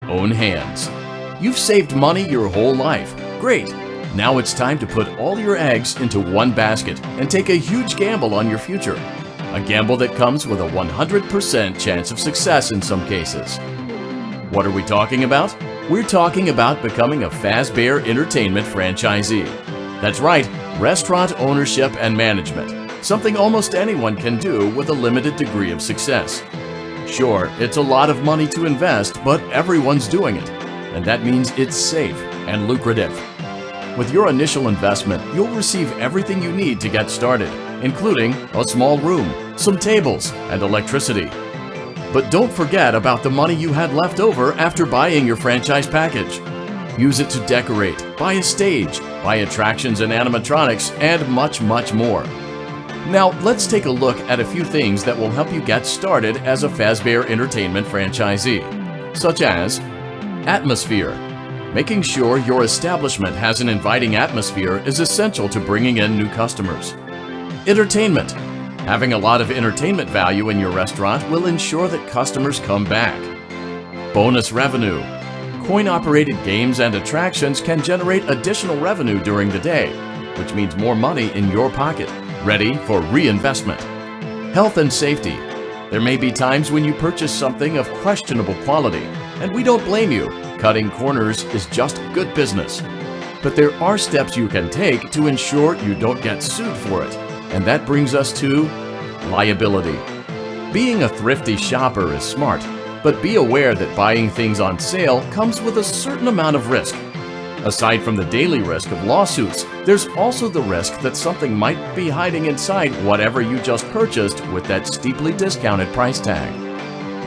own hands. You've saved money your whole life. Great! Now it's time to put all your eggs into one basket and take a huge gamble on your future. A gamble that comes with a 100% chance of success in some cases. What are we talking about? We're talking about becoming a Fazbear Entertainment franchisee. That's right, restaurant ownership and management. Something almost anyone can do with a limited degree of success. Sure, it's a lot of money to invest, but everyone's doing it. And that means it's safe and lucrative. With your initial investment, you'll receive everything you need to get started, including a small room, some tables, and electricity. But don't forget about the money you had left over after buying your franchise package. Use it to decorate, buy a stage, buy attractions and animatronics, and much, much more. Now, let's take a look at a few things that will help you get started as a Fazbear Entertainment franchisee, such as atmosphere. Making sure your establishment has an inviting atmosphere is essential to bringing in new customers. Entertainment. Having a lot of entertainment value in your restaurant will ensure that customers come back. Bonus revenue. Coin-operated games and attractions can generate additional revenue during the day, which means more money in your pocket, ready for reinvestment. Health and safety. There may be times when you purchase something of questionable quality, and we don't blame you. Cutting corners is just good business. But there are steps you can take to ensure you don't get sued for it, and that brings us to liability. Being a thrifty shopper is smart, but be aware that buying things on sale comes with a certain amount of risk. Aside from the daily risk of lawsuits, there's also the risk that something might be hiding inside whatever you just purchased with that steeply discounted price tag.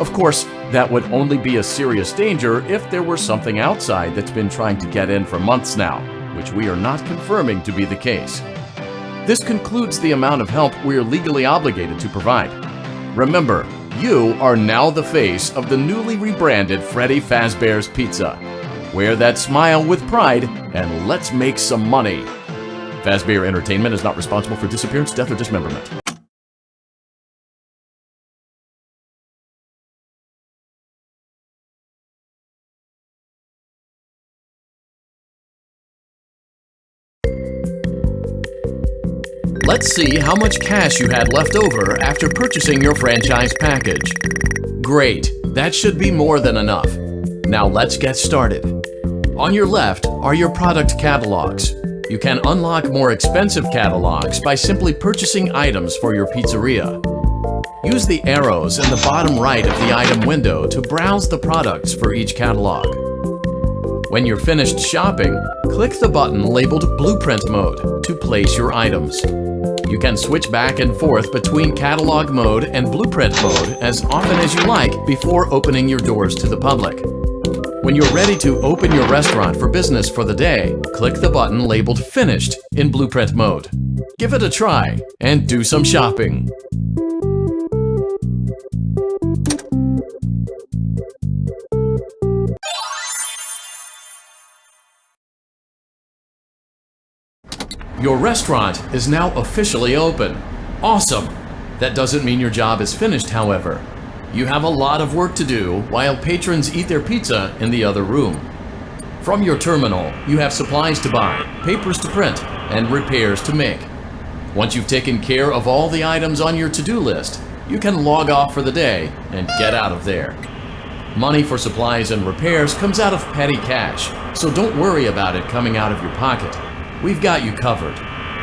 Of course, that would only be a serious danger if there were something outside that's been trying to get in for months now, which we are not confirming to be the case. This concludes the amount of help we are legally obligated to provide. Remember, you are now the face of the newly rebranded Freddy Fazbear's Pizza. Wear that smile with pride, and let's make some money. Fazbear Entertainment is not responsible for disappearance, death, or dismemberment. Let's see how much cash you had left over after purchasing your franchise package. Great, that should be more than enough. Now let's get started. On your left are your product catalogs. You can unlock more expensive catalogs by simply purchasing items for your pizzeria. Use the arrows in the bottom right of the item window to browse the products for each catalog. When you're finished shopping, click the button labeled Blueprint Mode to place your items. You can switch back and forth between Catalog Mode and Blueprint Mode as often as you like before opening your doors to the public. When you're ready to open your restaurant for business for the day, click the button labeled Finished in Blueprint Mode. Give it a try and do some shopping. Your restaurant is now officially open. Awesome! That doesn't mean your job is finished, however. You have a lot of work to do while patrons eat their pizza in the other room. From your terminal, you have supplies to buy, papers to print, and repairs to make. Once you've taken care of all the items on your to-do list, you can log off for the day and get out of there. Money for supplies and repairs comes out of petty cash, so don't worry about it coming out of your pocket. We've got you covered.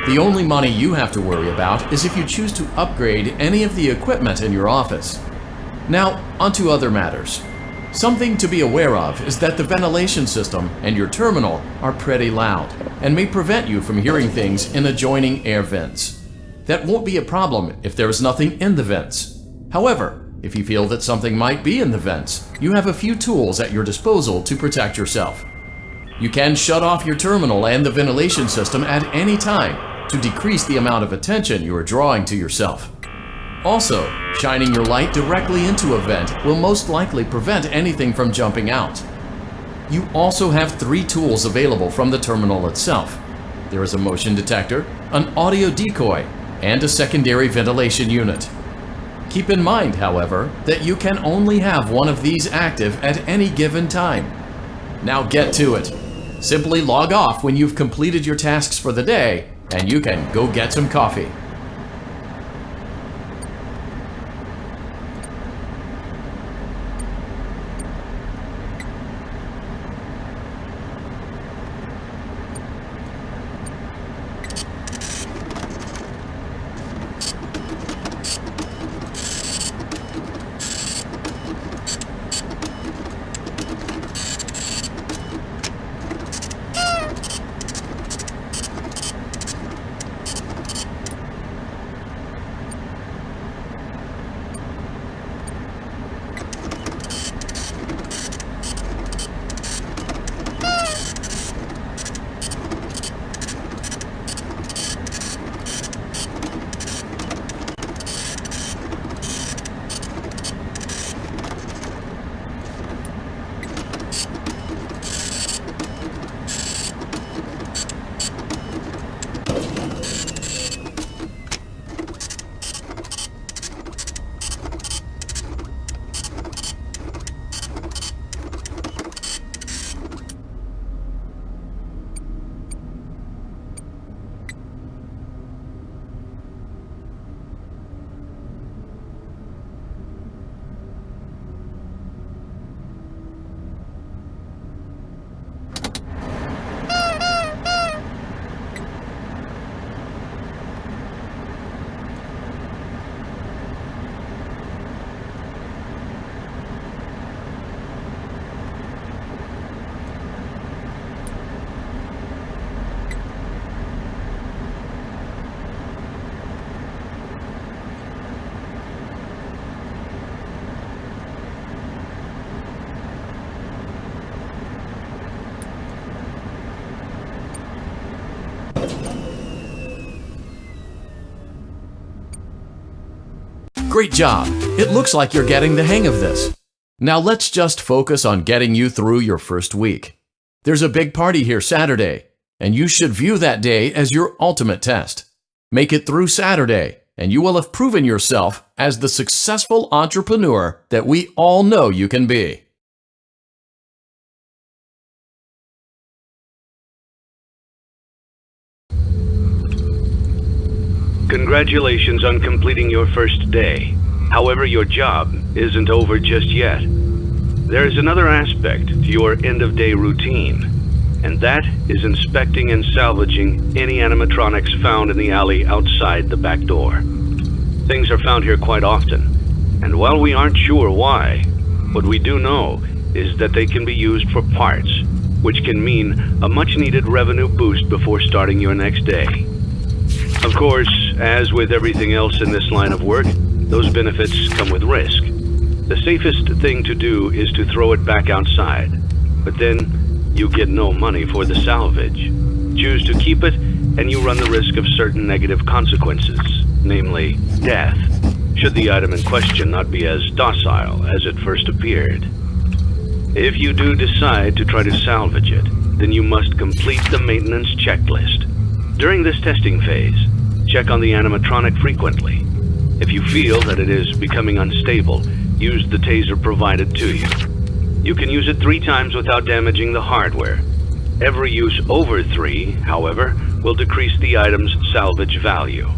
The only money you have to worry about is if you choose to upgrade any of the equipment in your office. Now, onto other matters. Something to be aware of is that the ventilation system and your terminal are pretty loud and may prevent you from hearing things in adjoining air vents. That won't be a problem if there is nothing in the vents. However, if you feel that something might be in the vents, you have a few tools at your disposal to protect yourself. You can shut off your terminal and the ventilation system at any time to decrease the amount of attention you are drawing to yourself. Also, shining your light directly into a vent will most likely prevent anything from jumping out. You also have 3 tools available from the terminal itself. There is a motion detector, an audio decoy, and a secondary ventilation unit. Keep in mind, however, that you can only have one of these active at any given time. Now get to it. Simply log off when you've completed your tasks for the day, and you can go get some coffee. Great job! It looks like you're getting the hang of this. Now let's just focus on getting you through your first week. There's a big party here Saturday, and you should view that day as your ultimate test. Make it through Saturday, and you will have proven yourself as the successful entrepreneur that we all know you can be. Congratulations on completing your first day. However, your job isn't over just yet. There is another aspect to your end-of-day routine, and that is inspecting and salvaging any animatronics found in the alley outside the back door. Things are found here quite often, and while we aren't sure why, what we do know is that they can be used for parts, which can mean a much-needed revenue boost before starting your next day. Of course, as with everything else in this line of work, those benefits come with risk. The safest thing to do is to throw it back outside, but then you get no money for the salvage. Choose to keep it, and you run the risk of certain negative consequences, namely death, should the item in question not be as docile as it first appeared. If you do decide to try to salvage it, then you must complete the maintenance checklist. During this testing phase, check on the animatronic frequently. If you feel that it is becoming unstable, use the taser provided to you. You can use it 3 times without damaging the hardware. Every use over 3, however, will decrease the item's salvage value.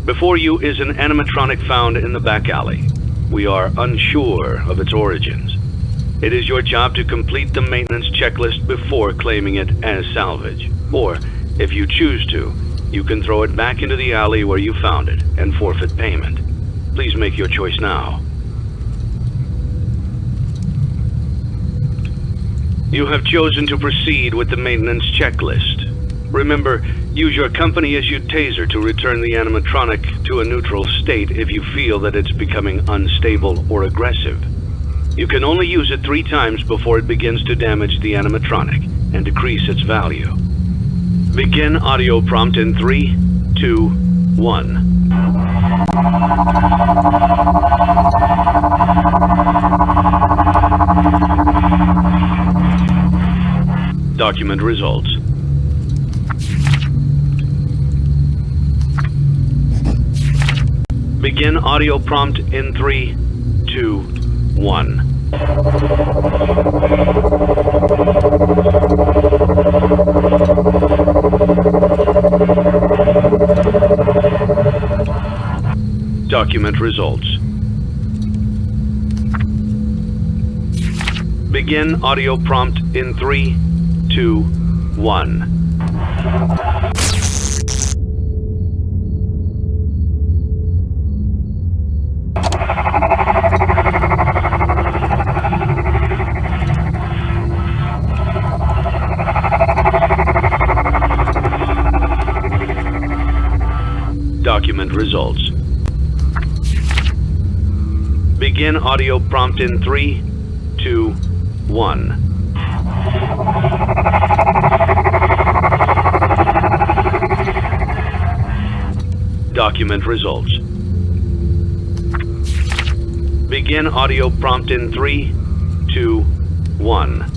Before you is an animatronic found in the back alley. We are unsure of its origins. It is your job to complete the maintenance checklist before claiming it as salvage. Or, if you choose to, you can throw it back into the alley where you found it and forfeit payment. Please make your choice now. You have chosen to proceed with the maintenance checklist. Remember, use your company-issued taser to return the animatronic to a neutral state if you feel that it's becoming unstable or aggressive. You can only use it 3 times before it begins to damage the animatronic and decrease its value. Begin audio prompt in 3, 2, 1. Document results. Begin audio prompt in 3, 2, 1. Document results. Begin audio prompt in 3, 2, 1. Document results. Begin audio prompt in 3, 2, 1. Document results. Begin audio prompt in 3, 2, 1.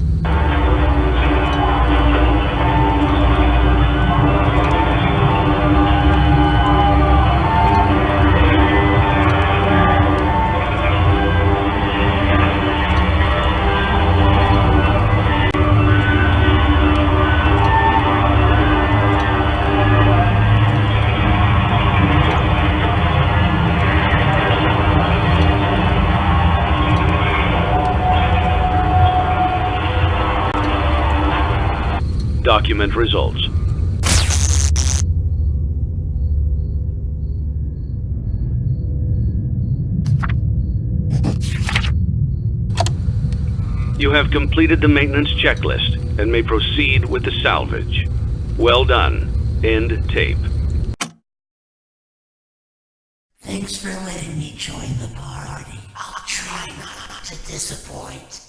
Document results. You have completed the maintenance checklist and may proceed with the salvage. Well done. End tape. Thanks for letting me join the party. I'll try not to disappoint.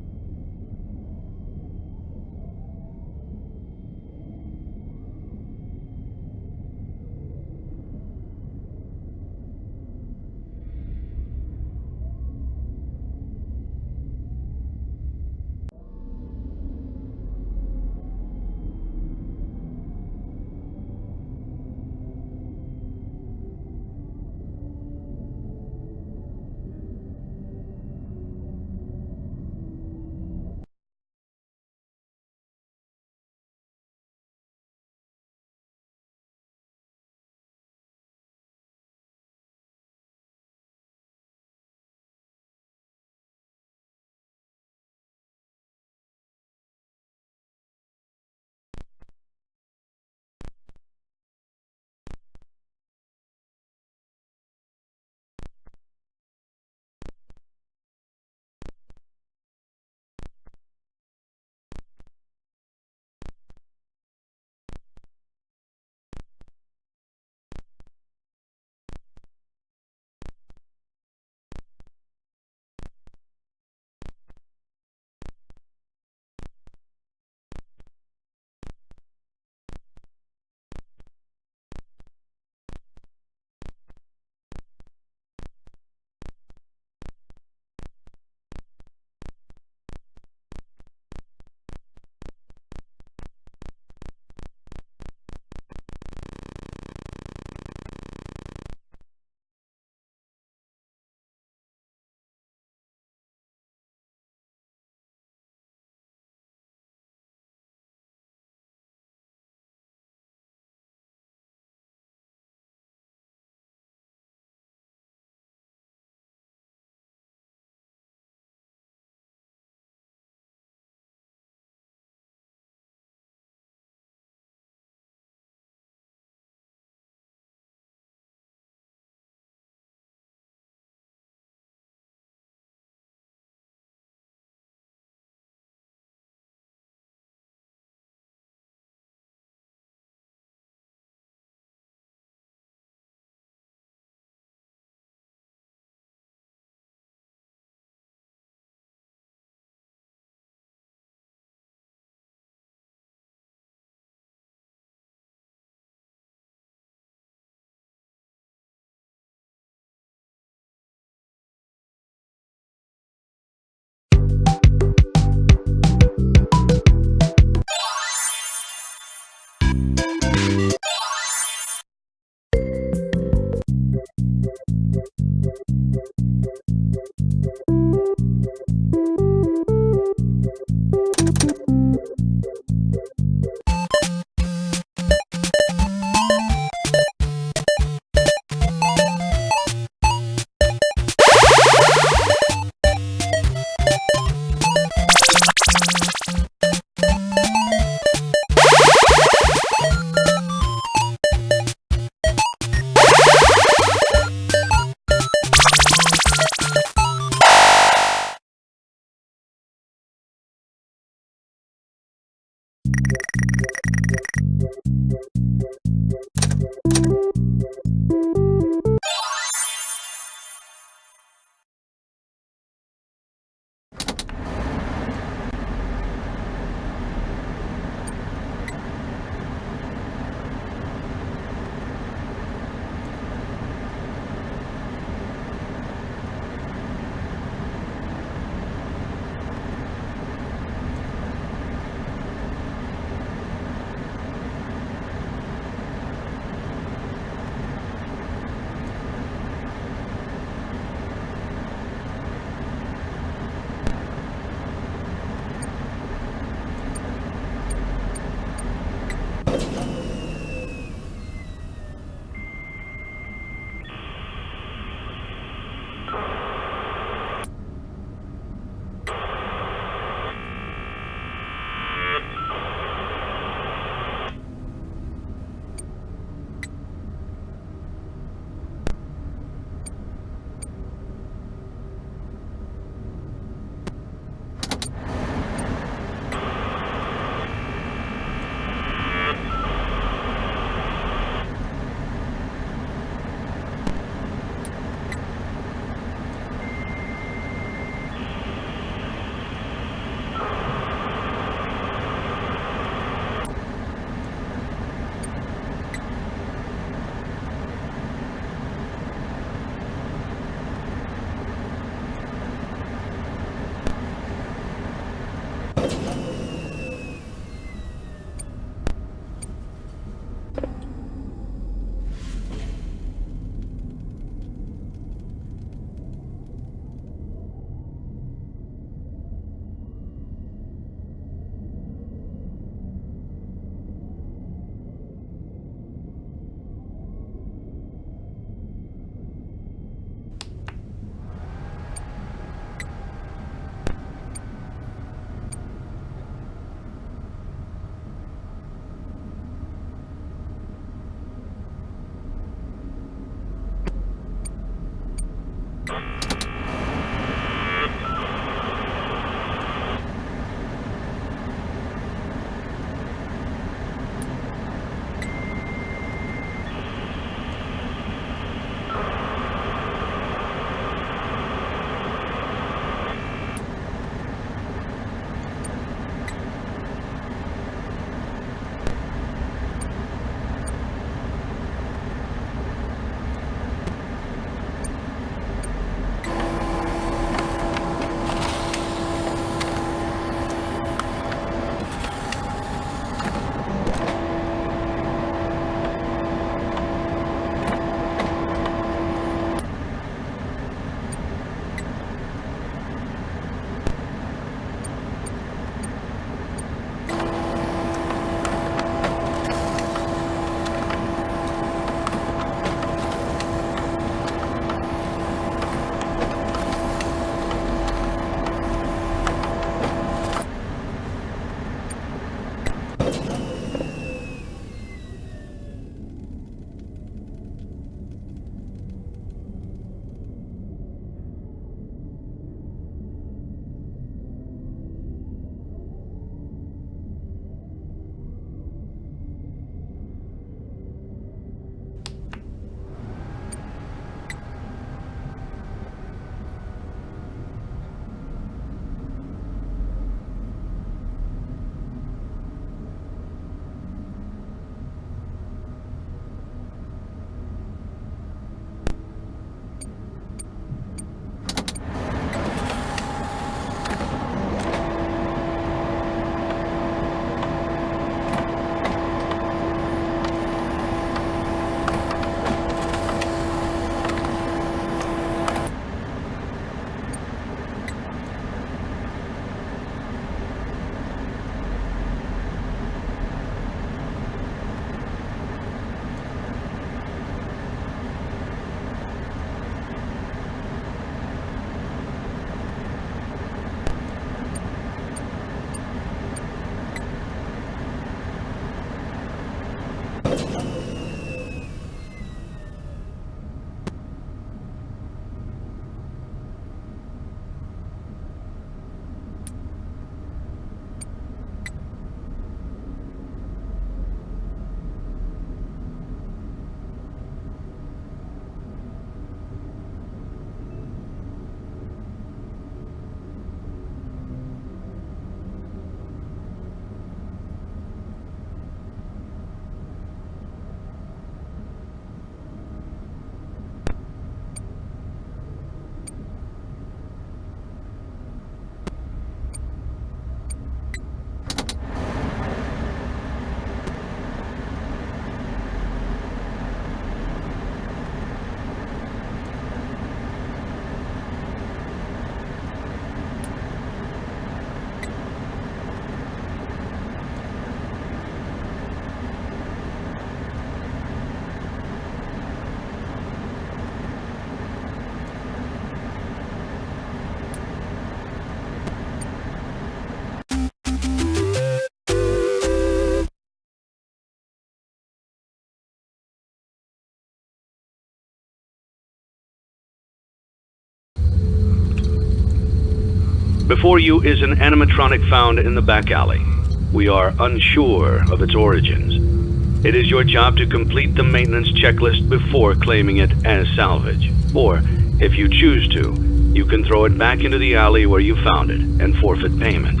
Before you is an animatronic found in the back alley. We are unsure of its origins. It is your job to complete the maintenance checklist before claiming it as salvage. Or, if you choose to, you can throw it back into the alley where you found it and forfeit payment.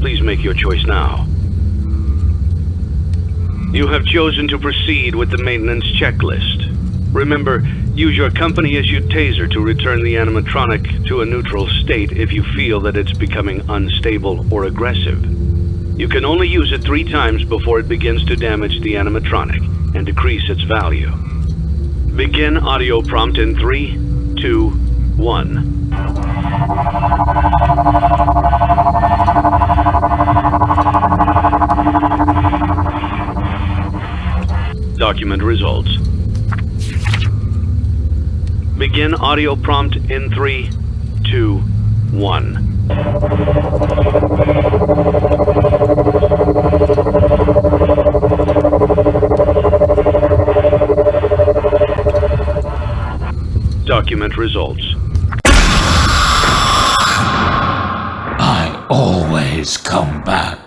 Please make your choice now. You have chosen to proceed with the maintenance checklist. Remember, use your company-issued taser to return the animatronic to a neutral state if you feel that it's becoming unstable or aggressive. You can only use it 3 times before it begins to damage the animatronic and decrease its value. Begin audio prompt in 3, 2, 1. Document results. Begin audio prompt in 3, 2, 1. Document results. I always come back.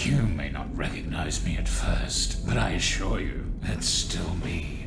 You may not recognize me at first, but I assure you, it's still me.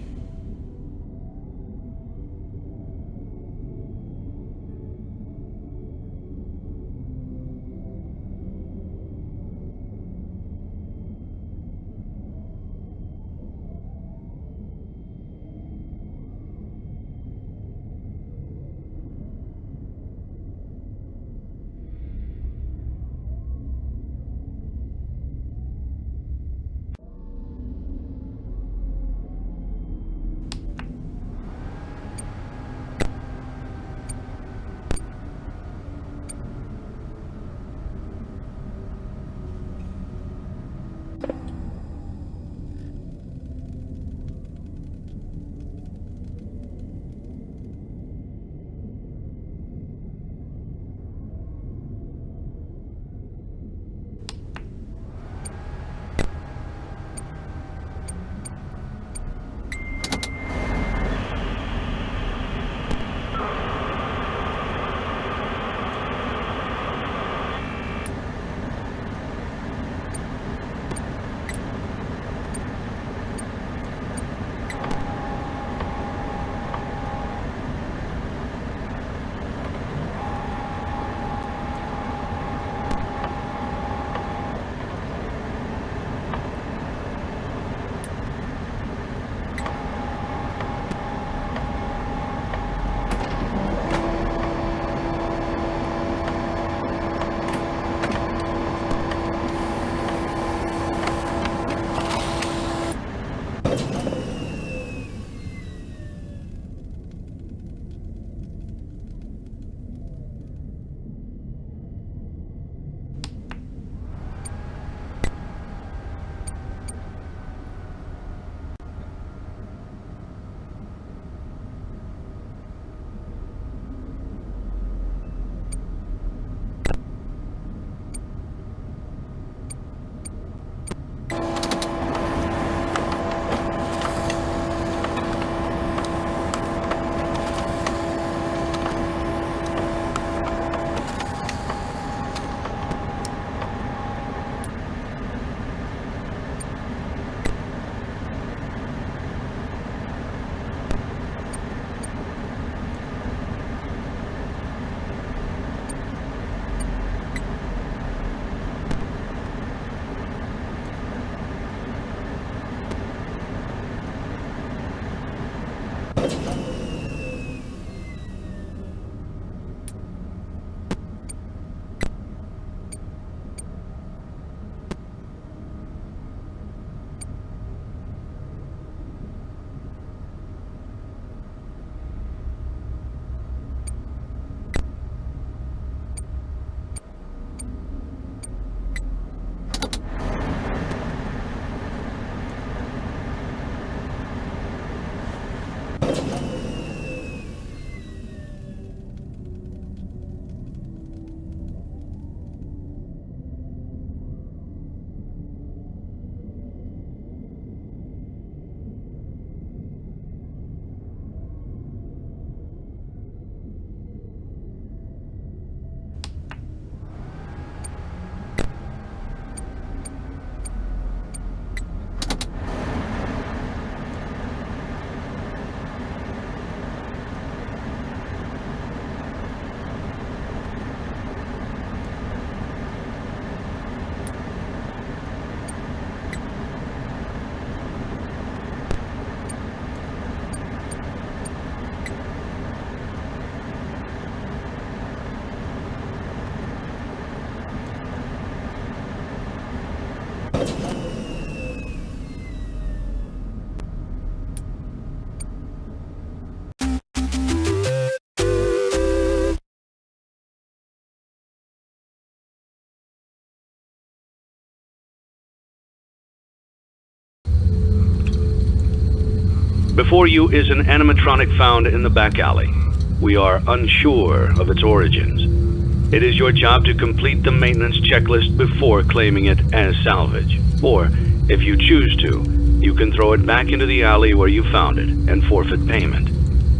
Before you is an animatronic found in the back alley. We are unsure of its origins. It is your job to complete the maintenance checklist before claiming it as salvage. Or, if you choose to, you can throw it back into the alley where you found it and forfeit payment.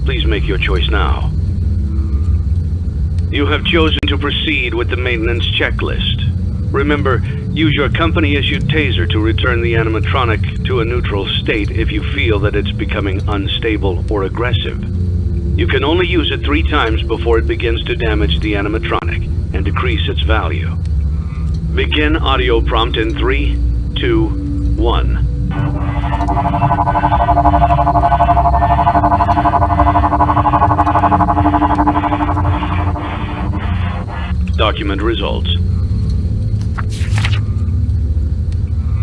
Please make your choice now. You have chosen to proceed with the maintenance checklist. Remember, use your company-issued taser to return the animatronic to a neutral state if you feel that it's becoming unstable or aggressive. You can only use it 3 times before it begins to damage the animatronic and decrease its value. Begin audio prompt in 3, 2, 1. Document results.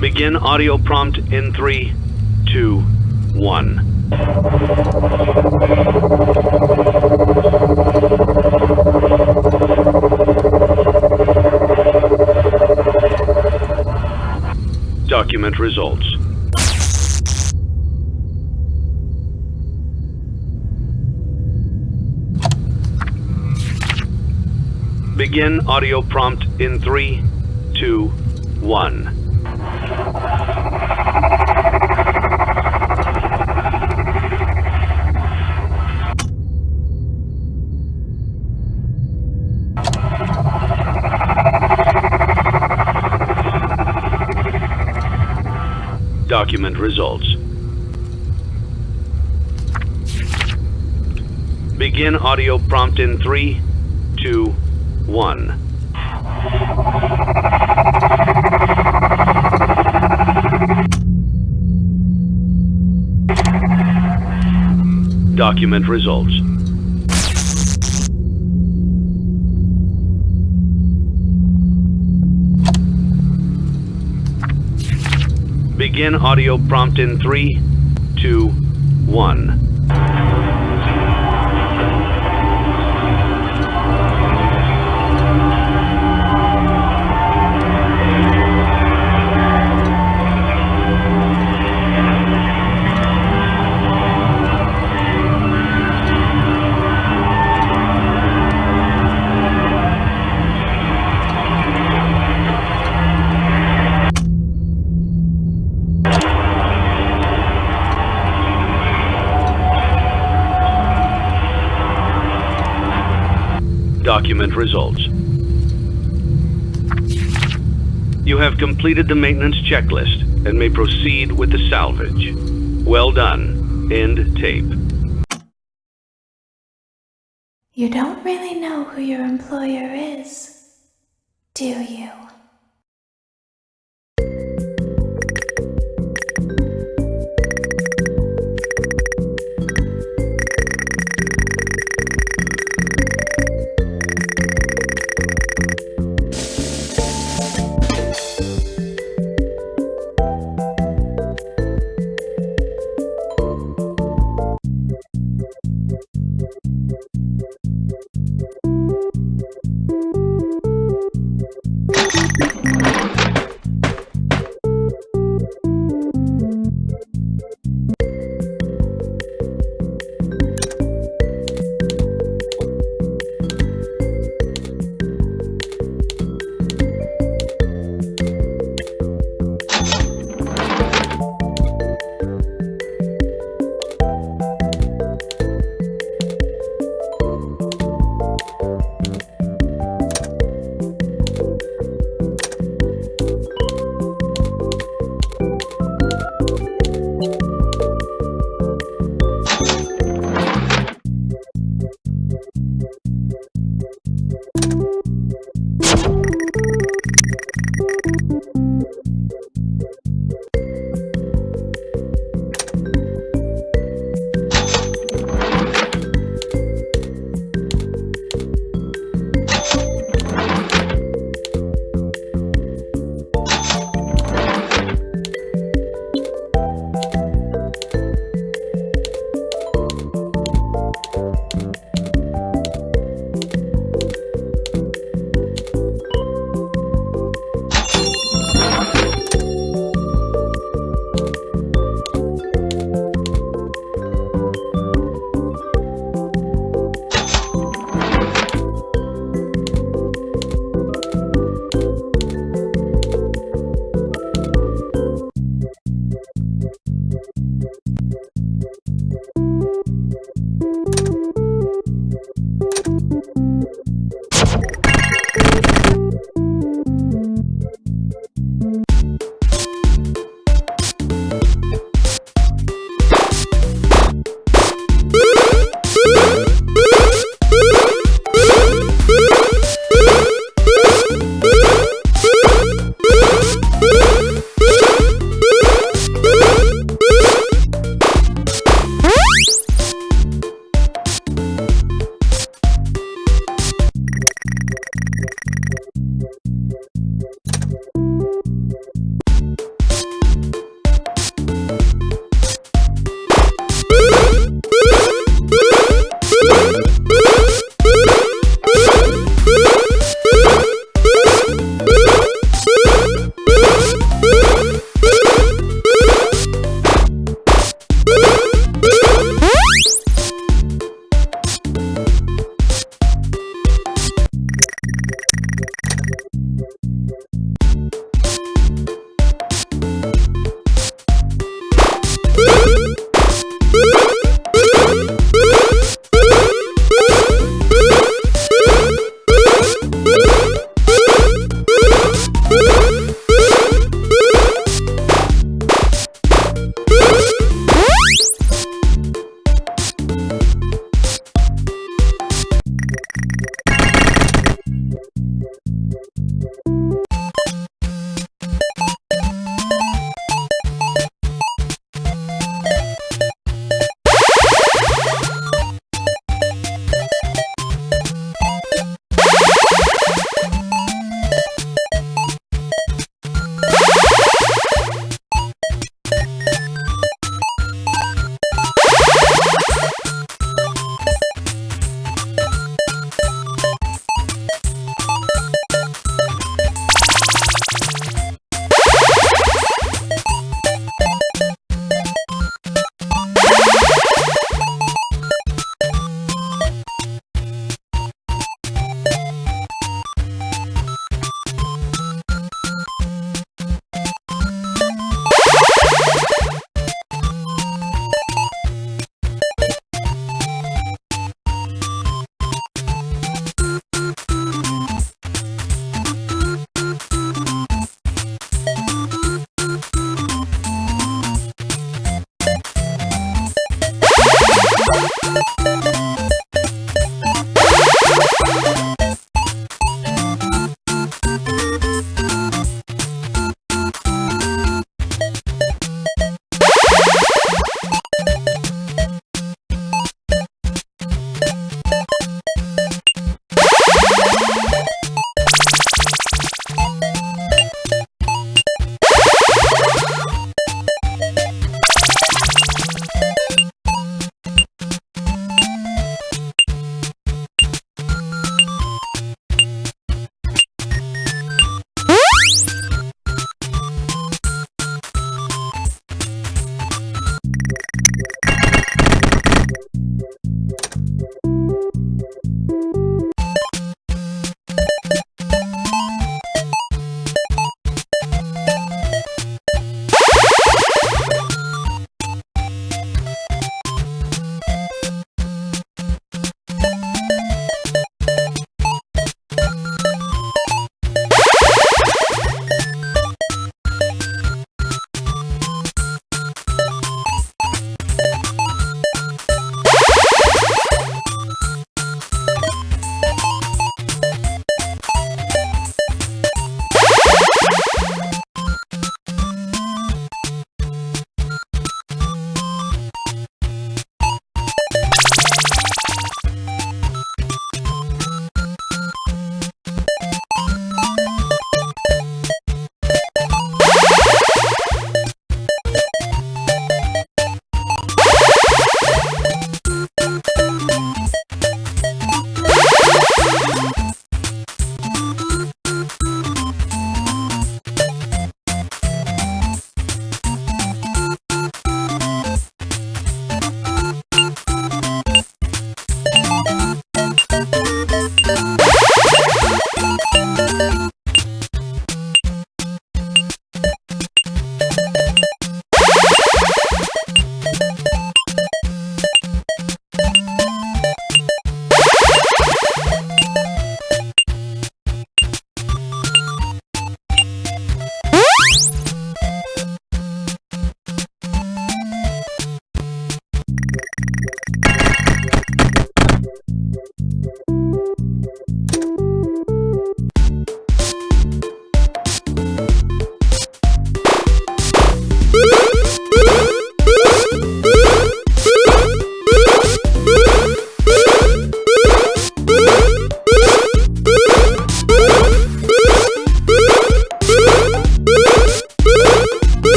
Begin audio prompt in 3, 2, 1. Document results. Begin audio prompt in 3, 2, 1. Document results. Begin audio prompt in 3, 2, 1. Document results. Begin audio prompt in 3, 2, 1. Document results. You have completed the maintenance checklist and may proceed with the salvage. Well done. End tape. You don't really know who your employer is, do you?